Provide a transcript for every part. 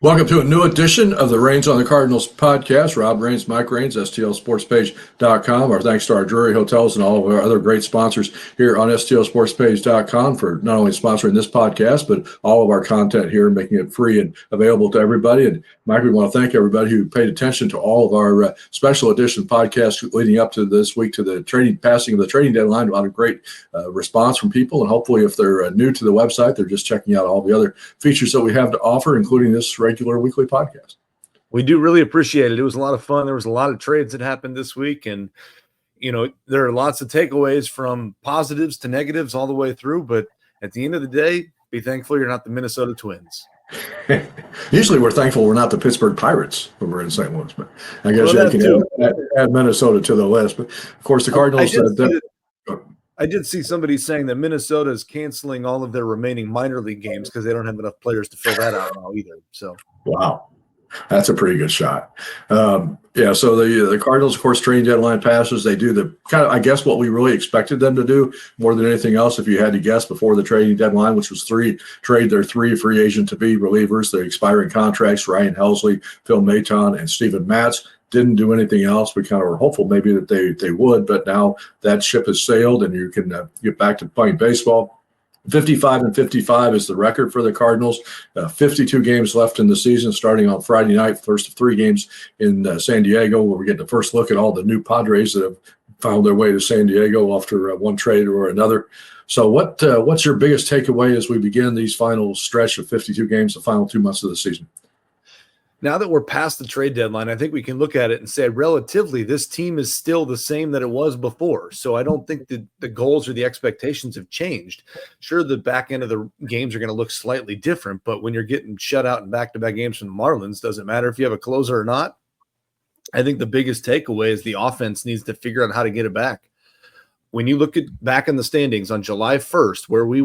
Welcome to a new edition of the Reigns on the Cardinals podcast. Rob Reigns, Mike Reigns, STLSportspage.com. Our thanks to our Drury Hotels and all of our other great sponsors here on STLSportspage.com for not only sponsoring this podcast, but all of our content here, making it free and available to everybody. And Mike, we want to thank everybody who paid attention to all of our special edition podcasts leading up to this week, to the passing of the trading deadline. A lot of great response from people. And hopefully, if they're new to the website, they're just checking out all the other features that we have to offer, including this regular weekly podcast. We do really appreciate it. It was a lot of fun. There was a lot of trades that happened this week, and there are lots of takeaways from positives to negatives all the way through. But at the end of the day, be thankful you're not the Minnesota Twins. Usually we're thankful we're not the Pittsburgh Pirates when we're in St. Louis, but I guess you can add Minnesota to the list. But of course, the Cardinals. I did see somebody saying that Minnesota is canceling all of their remaining minor league games because they don't have enough players to fill that out now either. So, wow, that's a pretty good shot. So the Cardinals, of course, trading deadline passes. They do the kind of, I guess, what we really expected them to do more than anything else. If you had to guess before the trading deadline, which was trade their three free agent to be relievers, the expiring contracts, Ryan Helsley, Phil Maton, and Steven Matz. Didn't do anything else. We kind of were hopeful maybe that they would, but now that ship has sailed and you can get back to playing baseball. 55-55 is the record for the Cardinals. 52 games left in the season, starting on Friday night. First of 3 games in San Diego, where we get the first look at all the new Padres that have found their way to San Diego after one trade or another. So what's your biggest takeaway as we begin these final stretch of 52 games, the final 2 months of the season? Now that we're past the trade deadline, I think we can look at it and say, relatively, this team is still the same that it was before. So I don't think that the goals or the expectations have changed. Sure, the back end of the games are going to look slightly different, but when you're getting shut out in back-to-back games from the Marlins, doesn't matter if you have a closer or not. I think the biggest takeaway is the offense needs to figure out how to get it back. When you look at back in the standings on July 1st, where we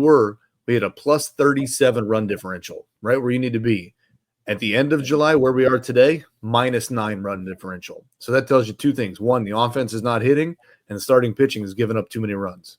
had a plus 37 run differential, right where you need to be. At the end of July, where we are today, minus 9 run differential. So that tells you 2 things. 1, the offense is not hitting, and the starting pitching has given up too many runs.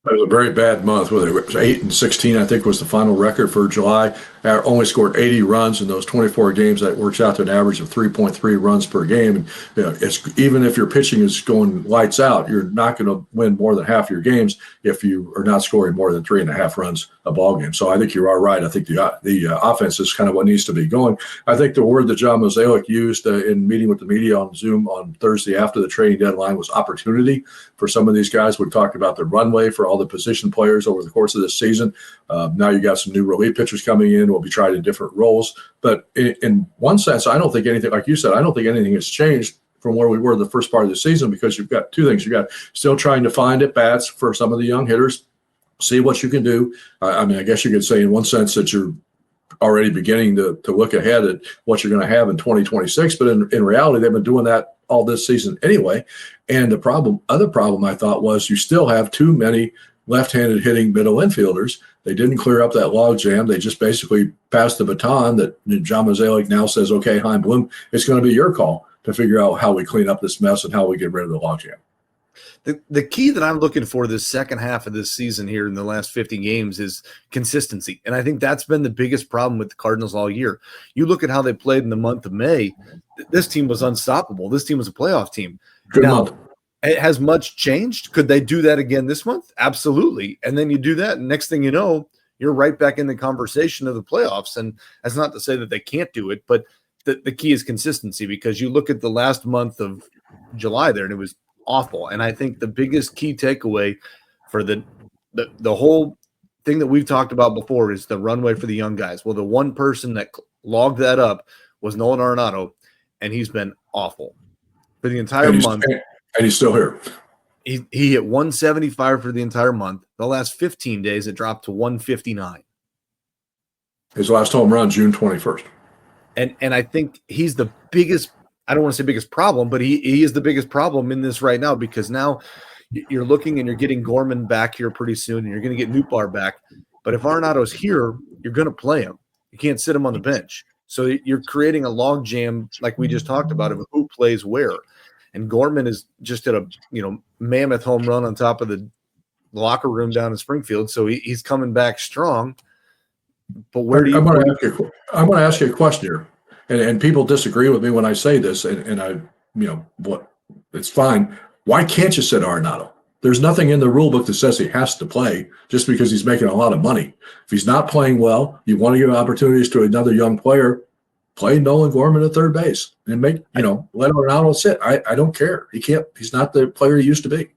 It was a very bad month. Whether it was 8-16, I think was the final record for July. Only scored 80 runs in those 24 games. That works out to an average of 3.3 runs per game. And it's even if your pitching is going lights out, you're not going to win more than half your games if you are not scoring more than 3.5 runs a ball game. So I think you are right. I think the offense is kind of what needs to be going. I think the word that John Mozeliak used in meeting with the media on Zoom on Thursday after the trading deadline was opportunity for some of these guys. We talked about the runway for all the position players over the course of this season. Now you got some new relief pitchers coming in. Will be tried in different roles. But in one sense, I don't think anything, like you said, I don't think anything has changed from where we were the first part of the season, because you've got 2 things. You've got still trying to find at bats for some of the young hitters, see what you can do. I mean, I guess you could say in one sense that you're already beginning to look ahead at what you're going to have in 2026. But in reality, they've been doing that all this season anyway. And the other problem I thought was you still have too many left-handed hitting middle infielders. They didn't clear up that log jam. They just basically passed the baton that John Mozeliak now says, okay, Chaim Bloom, it's going to be your call to figure out how we clean up this mess and how we get rid of the log jam. The key that I'm looking for this second half of this season here in the last 50 games is consistency. And I think that's been the biggest problem with the Cardinals all year. You look at how they played in the month of May. This team was unstoppable. This team was a playoff team. Good month. Has much changed? Could they do that again this month? Absolutely. And then you do that, and next thing you know, you're right back in the conversation of the playoffs. And that's not to say that they can't do it, but the key is consistency, because you look at the last month of July there, and it was awful. And I think the biggest key takeaway for the whole thing that we've talked about before is the runway for the young guys. Well, the one person that logged that up was Nolan Arenado, and he's been awful for the entire month. And he's still here. He hit 175 for the entire month. The last 15 days, it dropped to 159. His last home run, June 21st. And I think he's the biggest, I don't want to say biggest problem, but he is the biggest problem in this right now, because now you're looking and you're getting Gorman back here pretty soon, and you're going to get Nootbaar back. But if Arenado's here, you're going to play him. You can't sit him on the bench. So you're creating a log jam, like we just talked about, of who plays where. And Gorman is just at a mammoth home run on top of the locker room down in Springfield, so he's coming back strong. But where do you? I'm going to ask you a question here, and people disagree with me when I say this, and what, it's fine. Why can't you sit Arenado? There's nothing in the rule book that says he has to play just because he's making a lot of money. If he's not playing well, you want to give opportunities to another young player. Play Nolan Gorman at third base and let Arenado sit. I don't care. He can't. He's not the player he used to be.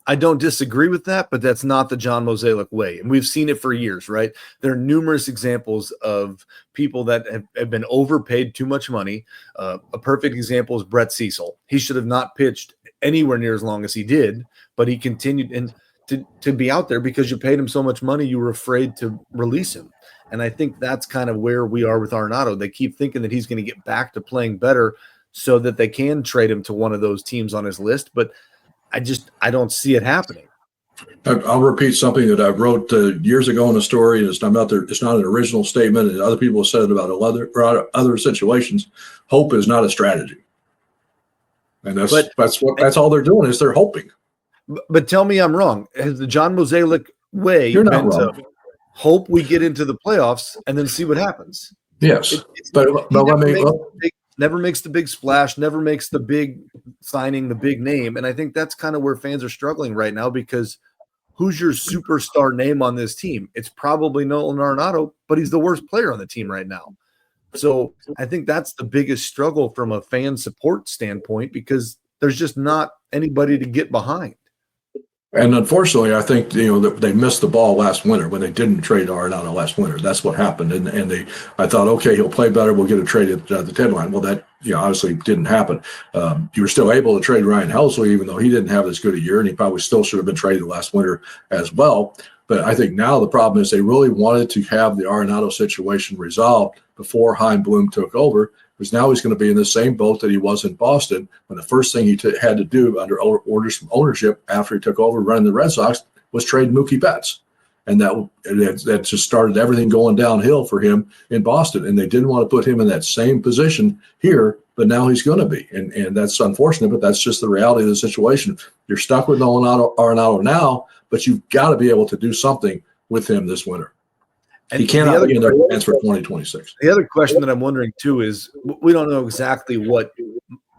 I don't disagree with that, but that's not the John Mozeliak way. And we've seen it for years, right? There are numerous examples of people that have been overpaid too much money. A perfect example is Brett Cecil. He should have not pitched anywhere near as long as he did, but he continued and to be out there because you paid him so much money, you were afraid to release him. And I think that's kind of where we are with Arenado. They keep thinking that he's going to get back to playing better so that they can trade him to one of those teams on his list. But I don't see it happening. I'll repeat something that I wrote years ago in a story. It's not an original statement, and other people have said it about other situations. Hope is not a strategy, and that's all they're doing is they're hoping. But tell me I'm wrong. Has the John Mozeliak way You're not wrong. To hope we get into the playoffs and then see what happens? Yes, never makes the big splash, never makes the big signing, the big name. And I think that's kind of where fans are struggling right now because who's your superstar name on this team? It's probably Nolan Arenado, but he's the worst player on the team right now. So I think that's the biggest struggle from a fan support standpoint because there's just not anybody to get behind. And unfortunately, I think they missed the ball last winter when they didn't trade Arenado last winter. That's what happened, I thought, okay, he'll play better. We'll get a trade at the deadline. Well, that obviously didn't happen. You were still able to trade Ryan Helsley, even though he didn't have as good a year, and he probably still should have been traded last winter as well. But I think now the problem is they really wanted to have the Arenado situation resolved before Chaim Bloom took over, because now he's going to be in the same boat that he was in Boston when the first thing he had to do under orders from ownership after he took over running the Red Sox was trade Mookie Betts. And that just started everything going downhill for him in Boston. And they didn't want to put him in that same position here, but now he's going to be. And that's unfortunate, but that's just the reality of the situation. You're stuck with Nolan Arenado now, but you've got to be able to do something with him this winter. And he cannot be in their plans for 2026. The other question that I'm wondering too is we don't know exactly what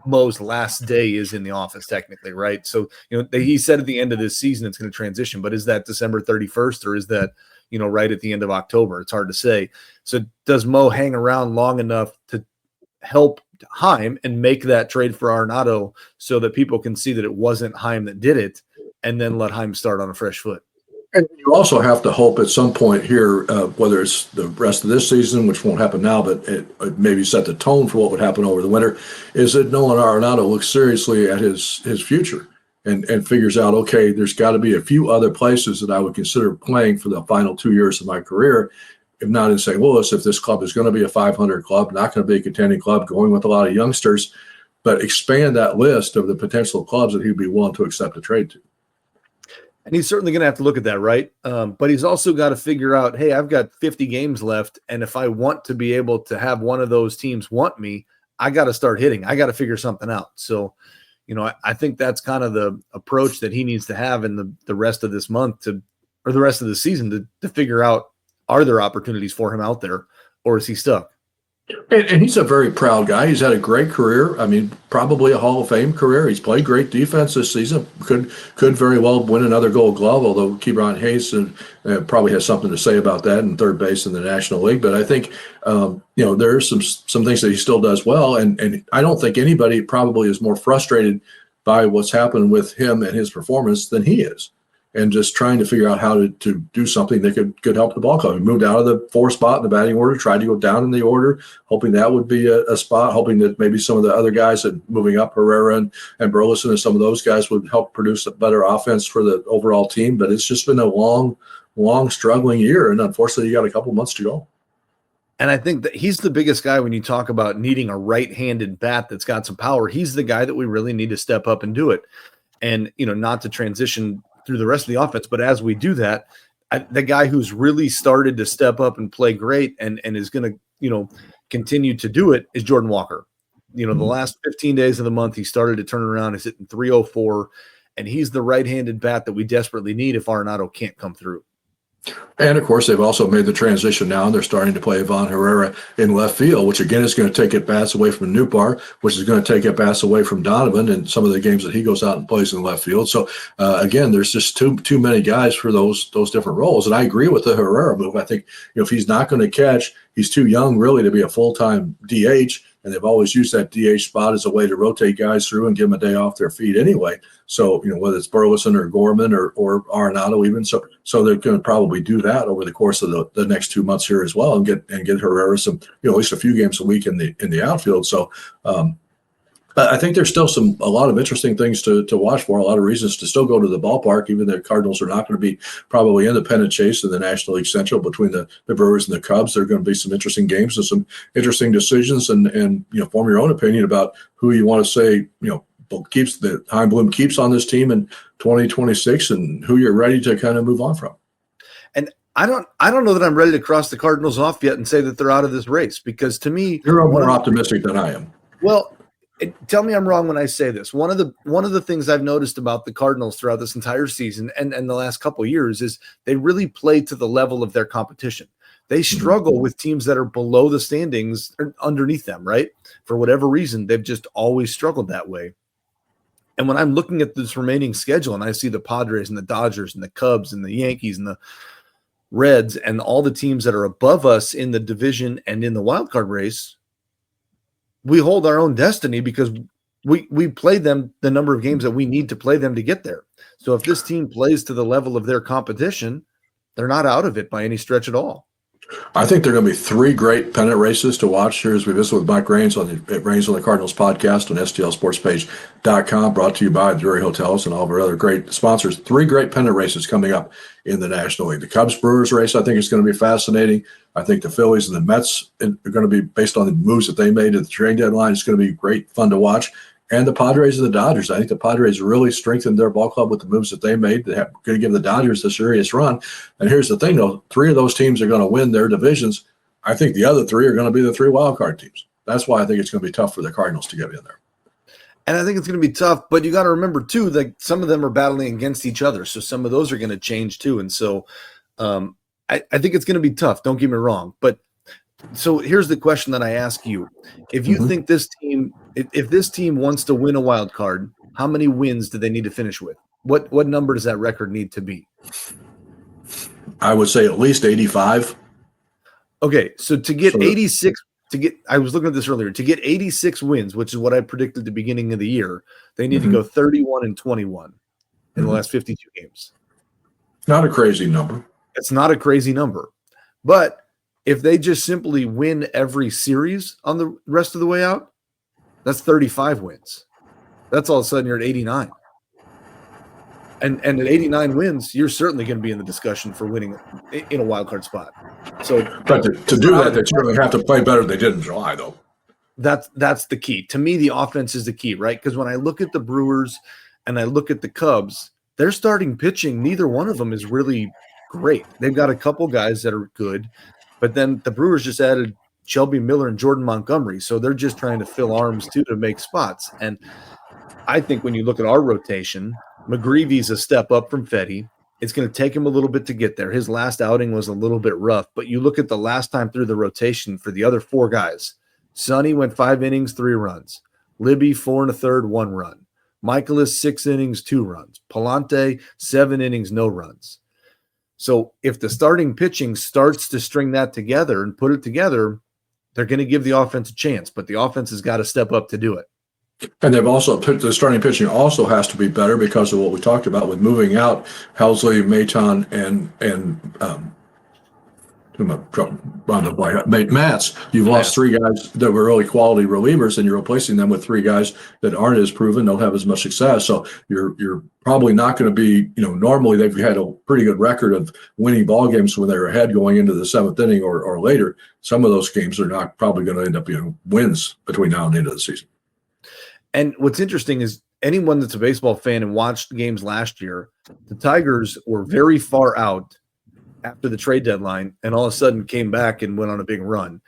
Mo's last day is in the office technically, right? So, he said at the end of this season it's going to transition, but is that December 31st or is that, right at the end of October? It's hard to say. So does Mo hang around long enough to help Chaim and make that trade for Arenado so that people can see that it wasn't Chaim that did it and then let Chaim start on a fresh foot? And you also have to hope at some point here, whether it's the rest of this season, which won't happen now, but it maybe set the tone for what would happen over the winter, is that Nolan Arenado looks seriously at his future and figures out, okay, there's got to be a few other places that I would consider playing for the final 2 years of my career, if not in St. Louis, if this club is going to be a 500 club, not going to be a contending club, going with a lot of youngsters, but expand that list of the potential clubs that he'd be willing to accept a trade to. And he's certainly going to have to look at that, right? But he's also got to figure out, hey, I've got 50 games left, and if I want to be able to have one of those teams want me, I got to start hitting. I got to figure something out. So, I think that's kind of the approach that he needs to have in the rest of this month or the rest of the season to figure out, are there opportunities for him out there, or is he stuck? And he's a very proud guy. He's had a great career. I mean, probably a Hall of Fame career. He's played great defense this season. Could very well win another Gold Glove, although Ke'Bryan Hayes probably has something to say about that in third base in the National League. But I think, there are some things that he still does well. And I don't think anybody probably is more frustrated by what's happened with him and his performance than he is. And just trying to figure out how to do something that could help the ball club. He moved out of the 4th spot in the batting order, tried to go down in the order, hoping that would be a spot, hoping that maybe some of the other guys that moving up, Herrera and Burleson and some of those guys would help produce a better offense for the overall team. But it's just been a long struggling year. And unfortunately, you got a couple months to go. And I think that he's the biggest guy when you talk about needing a right-handed bat that's got some power. He's the guy that we really need to step up and do it. And, not to transition through the rest of the offense, but as we do that, the guy who's really started to step up and play great and is going to, continue to do it is Jordan Walker. The last 15 days of the month, he started to turn around. He's hitting 304, and he's the right-handed bat that we desperately need if Arenado can't come through. And of course, they've also made the transition now, and they're starting to play Ivan Herrera in left field, which again is going to take at bats away from Newbar, which is going to take at bats away from Donovan and some of the games that he goes out and plays in left field. So again, there's just too many guys for those different roles. And I agree with the Herrera move. I think if he's not going to catch, he's too young really to be a full-time DH. And they've always used that DH spot as a way to rotate guys through and give them a day off their feet anyway. So, whether it's Burleson or Gorman or Arenado even. So they're going to probably do that over the course of the next 2 months here as well and get Herrera some, at least a few games a week in the outfield. So, I think there's still a lot of interesting things to watch for, a lot of reasons to still go to the ballpark, even the Cardinals are not going to be probably in the pennant chase in the National League Central between the Brewers and the Cubs. There are going to be some interesting games and some interesting decisions and form your own opinion about who you want to say, keeps the Chaim Bloom keeps on this team in 2026 and who you're ready to kind of move on from. And I don't know that I'm ready to cross the Cardinals off yet and say that they're out of this race, because to me, you're more optimistic than I am. Well, tell me I'm wrong when I say this. One of the things I've noticed about the Cardinals throughout this entire season and the last couple of years is they really play to the level of their competition. They struggle with teams that are below the standings or underneath them, right? For whatever reason, they've just always struggled that way. And when I'm looking at this remaining schedule and I see the Padres and the Dodgers and the Cubs and the Yankees and the Reds and all the teams that are above us in the division and in the wild card race, we hold our own destiny because we play them the number of games that we need to play them to get there. So if this team plays to the level of their competition, they're not out of it by any stretch at all. I think there are going to be 3 great pennant races to watch here as we visit with Mike Raines on the Cardinals podcast on STLSportspage.com, brought to you by the Drury Hotels and all of our other great sponsors. 3 great pennant races coming up in the National League. The Cubs-Brewers race, I think, is going to be fascinating. I think the Phillies and the Mets are going to be, based on the moves that they made at the trade deadline, it's going to be great fun to watch. And the Padres and the Dodgers. I think the Padres really strengthened their ball club with the moves that they made. They're going to give the Dodgers a serious run. And here's the thing, though. 3 of those teams are going to win their divisions. I think the other 3 are going to be the 3 wild card teams. That's why I think it's going to be tough for the Cardinals to get in there. And I think it's going to be tough, but you got to remember, too, that some of them are battling against each other. So some of those are going to change, too. And so I think it's going to be tough. Don't get me wrong. But so here's the question that I ask you. If you think this team, if this team wants to win a wild card, how many wins do they need to finish with? What number does that record need to be? I would say at least 85. Okay, so to get 86, I was looking at this earlier, to get 86 wins, which is what I predicted at the beginning of the year, they need to go 31-21 in the last 52 games. Not a crazy number. It's not a crazy number. But if they just simply win every series on the rest of the way out, that's 35 wins. That's all of a sudden you're at 89. And at 89 wins, you're certainly going to be in the discussion for winning in a wild card spot. So, but to do that, they certainly have to play better than they did in July, though. That's the key. To me, the offense is the key, right? Because when I look at the Brewers and I look at the Cubs, their starting pitching, neither one of them is really great. They've got a couple guys that are good, but then the Brewers just added Shelby Miller and Jordan Montgomery. So they're just trying to fill arms too to make spots. And I think when you look at our rotation, McGreevy's a step up from Fetty. It's going to take him a little bit to get there. His last outing was a little bit rough, but you look at the last time through the rotation for the other 4 guys. Sonny went 5 innings, 3 runs. Libby, 4 1/3, 1 run. Michaelis, 6 innings, 2 runs. Palante, 7 innings, no runs. So if the starting pitching starts to string that together and put it together, they're going to give the offense a chance, but the offense has got to step up to do it. And they've also the starting pitching also has to be better because of what we talked about with moving out Helsley, Maton, and Matz. You've lost 3 guys that were really quality relievers, and you're replacing them with 3 guys that aren't as proven, don't have as much success. So you're probably not going to be, normally they've had a pretty good record of winning ball games when they're ahead going into the 7th inning or later. Some of those games are not probably going to end up being wins between now and the end of the season. And what's interesting is anyone that's a baseball fan and watched games last year, the Tigers were very far out after the trade deadline and all of a sudden came back and went on a big run.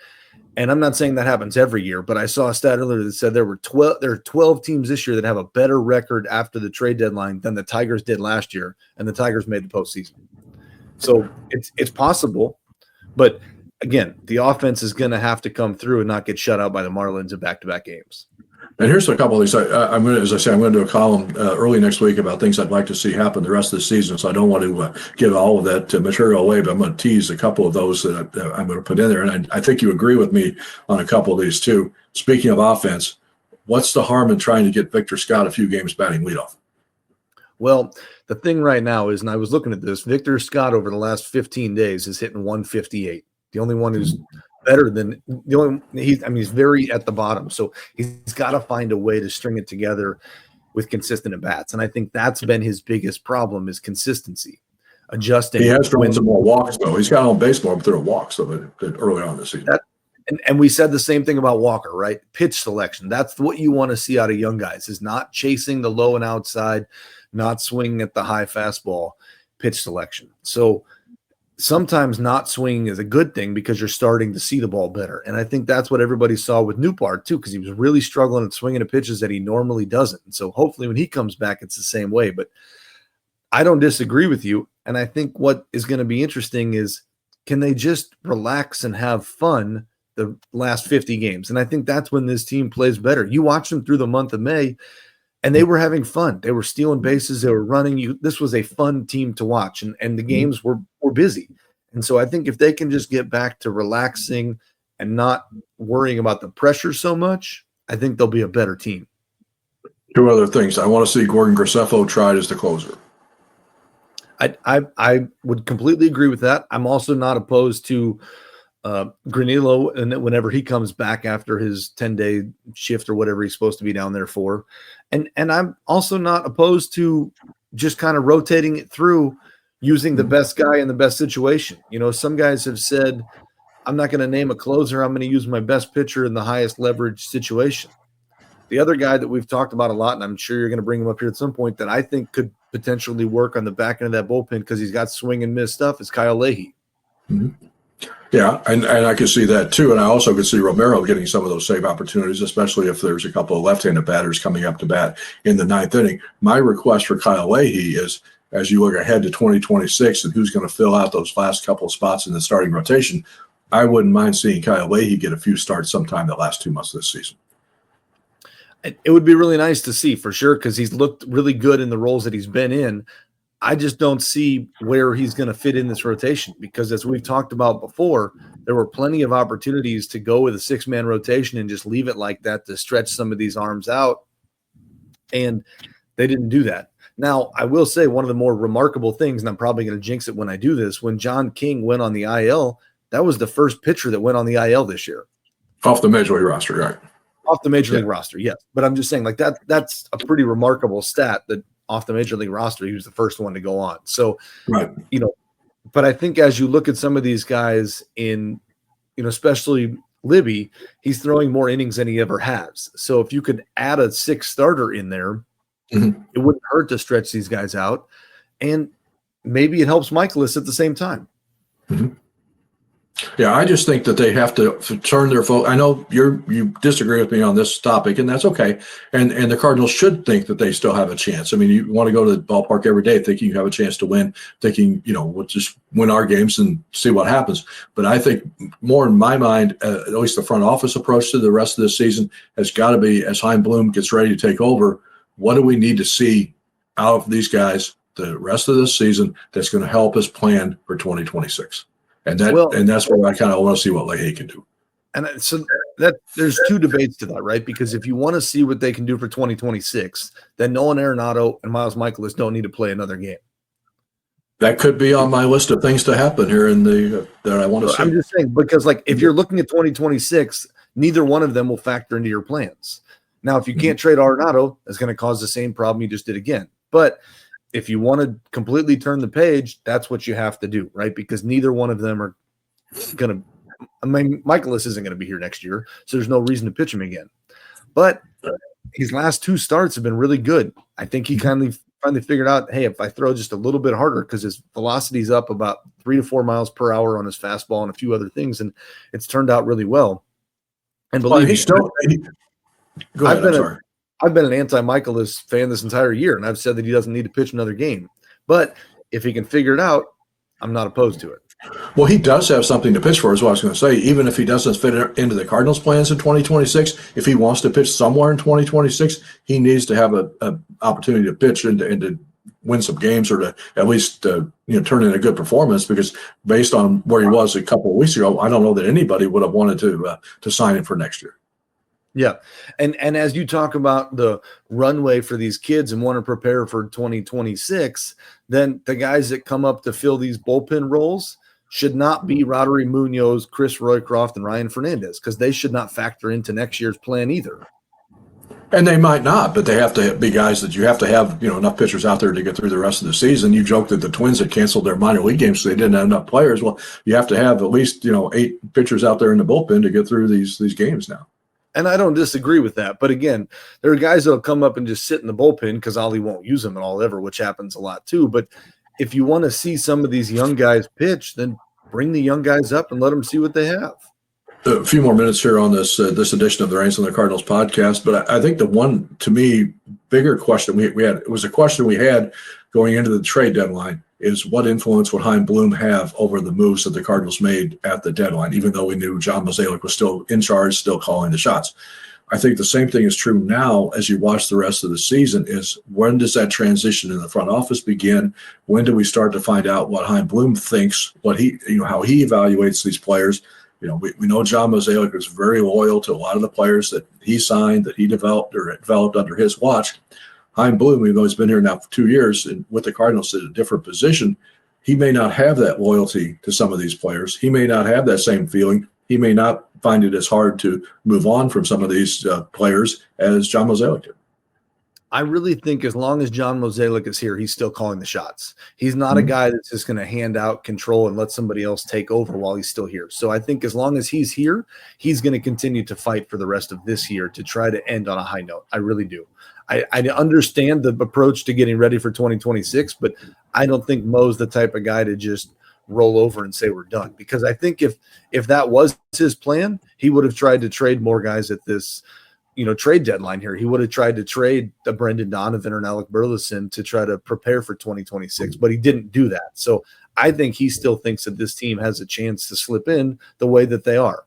And I'm not saying that happens every year, but I saw a stat earlier that said there are 12 teams this year that have a better record after the trade deadline than the Tigers did last year, and the Tigers made the postseason. So it's possible, but again, the offense is going to have to come through and not get shut out by the Marlins in back-to-back games. And here's a couple of these. I'm going to, as I say, I'm going to do a column early next week about things I'd like to see happen the rest of the season. So I don't want to give all of that material away, but I'm going to tease a couple of those that I'm going to put in there. And I think you agree with me on a couple of these too. Speaking of offense, what's the harm in trying to get Victor Scott a few games batting leadoff? Well, the thing right now is, and I was looking at this, Victor Scott over the last 15 days is hitting 158. The only one who's better than the only he's very at the bottom. So he's got to find a way to string it together with consistent at bats. And I think that's been his biggest problem is consistency. Adjusting. He has thrown some more walks though. He's got on base more, but there are walks of it early on this season. And we said the same thing about Walker, right? Pitch selection. That's what you want to see out of young guys is not chasing the low and outside, not swinging at the high fastball, pitch selection. So sometimes not swinging is a good thing because you're starting to see the ball better. And I think that's what everybody saw with Newpart too, because he was really struggling at swinging at pitches that he normally doesn't. And so hopefully when he comes back, it's the same way. But I don't disagree with you. And I think what is going to be interesting is can they just relax and have fun the last 50 games? And I think that's when this team plays better. You watch them through the month of May, and they were having fun. They were stealing bases. They were running. This was a fun team to watch, and the games were busy. And so I think if they can just get back to relaxing and not worrying about the pressure so much, I think they'll be a better team. Two other things. I want to see Gordon Graceffo tried as the closer. I would completely agree with that. I'm also not opposed to Granillo, and whenever he comes back after his 10-day shift or whatever he's supposed to be down there for. And I'm also not opposed to just kind of rotating it through using the best guy in the best situation. You know, some guys have said, I'm not going to name a closer. I'm going to use my best pitcher in the highest leverage situation. The other guy that we've talked about a lot, and I'm sure you're going to bring him up here at some point, that I think could potentially work on the back end of that bullpen because he's got swing and miss stuff is Kyle Leahy. Mm-hmm. Yeah, and I could see that too. And I also could see Romero getting some of those save opportunities, especially if there's a couple of left-handed batters coming up to bat in the ninth inning. My request for Kyle Leahy is, as you look ahead to 2026 and who's going to fill out those last couple of spots in the starting rotation, I wouldn't mind seeing Kyle Leahy get a few starts sometime the last 2 months of this season. It would be really nice to see for sure because he's looked really good in the roles that he's been in. I just don't see where he's going to fit in this rotation because as we've talked about before, there were plenty of opportunities to go with a 6-man rotation and just leave it like that to stretch some of these arms out. And they didn't do that. Now, I will say one of the more remarkable things, and I'm probably going to jinx it when I do this, when John King went on the IL, that was the first pitcher that went on the IL this year. Off the Major League roster, right? Off the Major League roster, yes. But I'm just saying like that's a pretty remarkable stat that off the Major League roster, he was the first one to go on. So, right. You know, but I think as you look at some of these guys in, you know, especially Libby, he's throwing more innings than he ever has. So if you could add a 6th starter in there, it wouldn't hurt to stretch these guys out. And maybe it helps Michaelis at the same time. Mm-hmm. Yeah, I just think that they have to turn their focus. I know you disagree with me on this topic, and that's okay. And the Cardinals should think that they still have a chance. I mean, you want to go to the ballpark every day thinking you have a chance to win, thinking, you know, we'll just win our games and see what happens. But I think more in my mind, at least the front office approach to the rest of this season has got to be, as Chaim Bloom gets ready to take over, what do we need to see out of these guys the rest of this season that's going to help us plan for 2026? And that's where I kind of want to see what Leahy can do. And so that there's two debates to that, right? Because if you want to see what they can do for 2026, then Nolan Arenado and Miles Michaelis don't need to play another game. That could be on my list of things to happen here in the that I want to see. I'm just saying because, like, if you're looking at 2026, neither one of them will factor into your plans. Now, if you can't trade Arenado, it's going to cause the same problem you just did again. But if you want to completely turn the page, that's what you have to do, right? Because neither one of them are going to – I mean, Michaelis isn't going to be here next year, so there's no reason to pitch him again. But his last 2 starts have been really good. I think he finally figured out, hey, if I throw just a little bit harder because his velocity's up about 3 to 4 miles per hour on his fastball and a few other things, and it's turned out really well. And believe me, go ahead, I'm sorry. I've been an anti-Michaelis fan this entire year, and I've said that he doesn't need to pitch another game. But if he can figure it out, I'm not opposed to it. Well, he does have something to pitch for, is what I was going to say. Even if he doesn't fit into the Cardinals' plans in 2026, if he wants to pitch somewhere in 2026, he needs to have a opportunity to pitch and to win some games, or to at least turn in a good performance. Because based on where he was a couple of weeks ago, I don't know that anybody would have wanted to sign him for next year. Yeah. And as you talk about the runway for these kids and want to prepare for 2026, then the guys that come up to fill these bullpen roles should not be Roddery Munoz, Chris Roycroft, and Ryan Fernandez, because they should not factor into next year's plan either. And they might not, but they have to be guys that you have to have, enough pitchers out there to get through the rest of the season. You joked that the Twins had canceled their minor league games so they didn't have enough players. Well, you have to have at least, 8 pitchers out there in the bullpen to get through these games now. And I don't disagree with that. But again, there are guys that'll come up and just sit in the bullpen because Ollie won't use them at all ever, which happens a lot too. But if you want to see some of these young guys pitch, then bring the young guys up and let them see what they have. A few more minutes here on this edition of the Reins on the Cardinals podcast, but I think the one, to me, bigger question we had, it was a question we had going into the trade deadline, is what influence would Chaim Bloom have over the moves that the Cardinals made at the deadline, even though we knew John Mozeliak was still in charge, still calling the shots. I think the same thing is true now as you watch the rest of the season, is when does that transition in the front office begin? When do we start to find out what Chaim Bloom thinks, what he, how he evaluates these players? We know John Mozeliak was very loyal to a lot of the players that he signed, that he developed under his watch. Chaim Bloom, even though he's been here now for 2 years and with the Cardinals at a different position, he may not have that loyalty to some of these players. He may not have that same feeling. He may not find it as hard to move on from some of these players as John Mozeliak did. I really think as long as John Mozeliak is here, he's still calling the shots. He's not a guy that's just going to hand out control and let somebody else take over while he's still here. So I think as long as he's here, he's going to continue to fight for the rest of this year to try to end on a high note. I really do. I understand the approach to getting ready for 2026, but I don't think Mo's the type of guy to just roll over and say we're done. Because I think if that was his plan, he would have tried to trade more guys at this trade deadline here. He would have tried to trade the Brendan Donovan or an Alec Burleson to try to prepare for 2026, but he didn't do that. So I think he still thinks that this team has a chance to slip in the way that they are.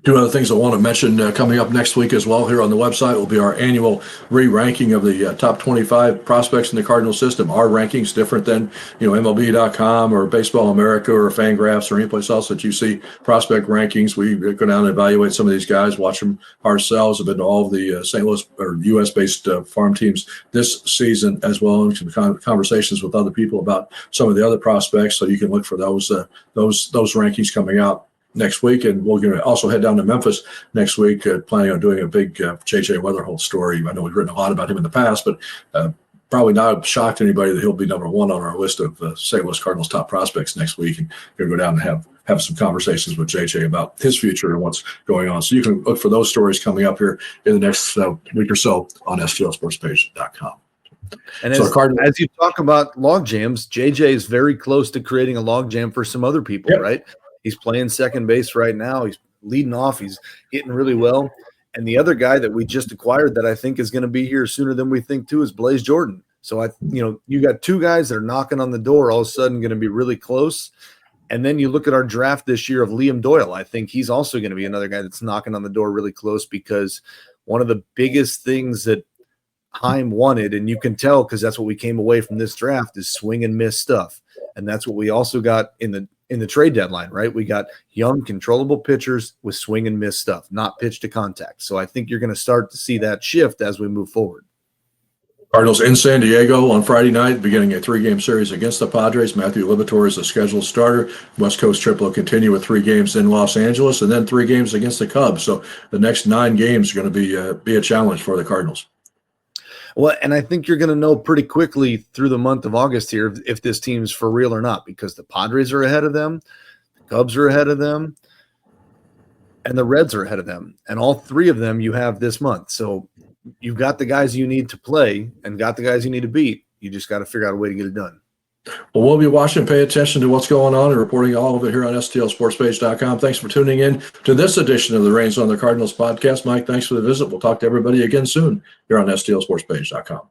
Two other things I want to mention coming up next week as well here on the website will be our annual re-ranking of the top 25 prospects in the Cardinal system. Our rankings different than MLB.com or Baseball America or Fangraphs or anyplace else that you see prospect rankings. We go down and evaluate some of these guys, watch them ourselves. I've been to all of the St. Louis or U.S.-based farm teams this season as well, and some conversations with other people about some of the other prospects. So you can look for those rankings coming out next week, and we're going to also head down to Memphis next week, planning on doing a big J.J. Weatherholt story. I know we've written a lot about him in the past, but probably not a shock to anybody that he'll be number one on our list of St. Louis Cardinals top prospects next week. And we're going to go down and have some conversations with J.J. about his future and what's going on. So you can look for those stories coming up here in the next week or so on STLSportsPage.com. And as you talk about log jams, JJ is very close to creating a log jam for some other people, Yep. Right? He's playing second base right now. He's leading off. He's hitting really well. And the other guy that we just acquired that I think is going to be here sooner than we think too is Blaze Jordan. So you got two guys that are knocking on the door all of a sudden going to be really close. And then you look at our draft this year of Liam Doyle. I think he's also going to be another guy that's knocking on the door really close, because one of the biggest things that Chaim wanted, and you can tell because that's what we came away from this draft, is swing and miss stuff. And that's what we also got in the trade deadline, right? We got young, controllable pitchers with swing and miss stuff, not pitch to contact. So I think you're going to start to see that shift as we move forward. Cardinals in San Diego on Friday night, beginning a 3-game series against the Padres. Matthew Liberatore is the scheduled starter. West Coast trip will continue with 3 games in Los Angeles and then 3 games against the Cubs. So the next 9 games are going to be a challenge for the Cardinals. Well, and I think you're going to know pretty quickly through the month of August here if this team's for real or not, because the Padres are ahead of them, the Cubs are ahead of them, and the Reds are ahead of them. And all 3 of them you have this month. So you've got the guys you need to play and got the guys you need to beat. You just got to figure out a way to get it done. Well, we'll be watching, pay attention to what's going on and reporting all of it here on STLSportsPage.com. Thanks for tuning in to this edition of the Reins on the Cardinals podcast. Mike, thanks for the visit. We'll talk to everybody again soon here on STLSportsPage.com.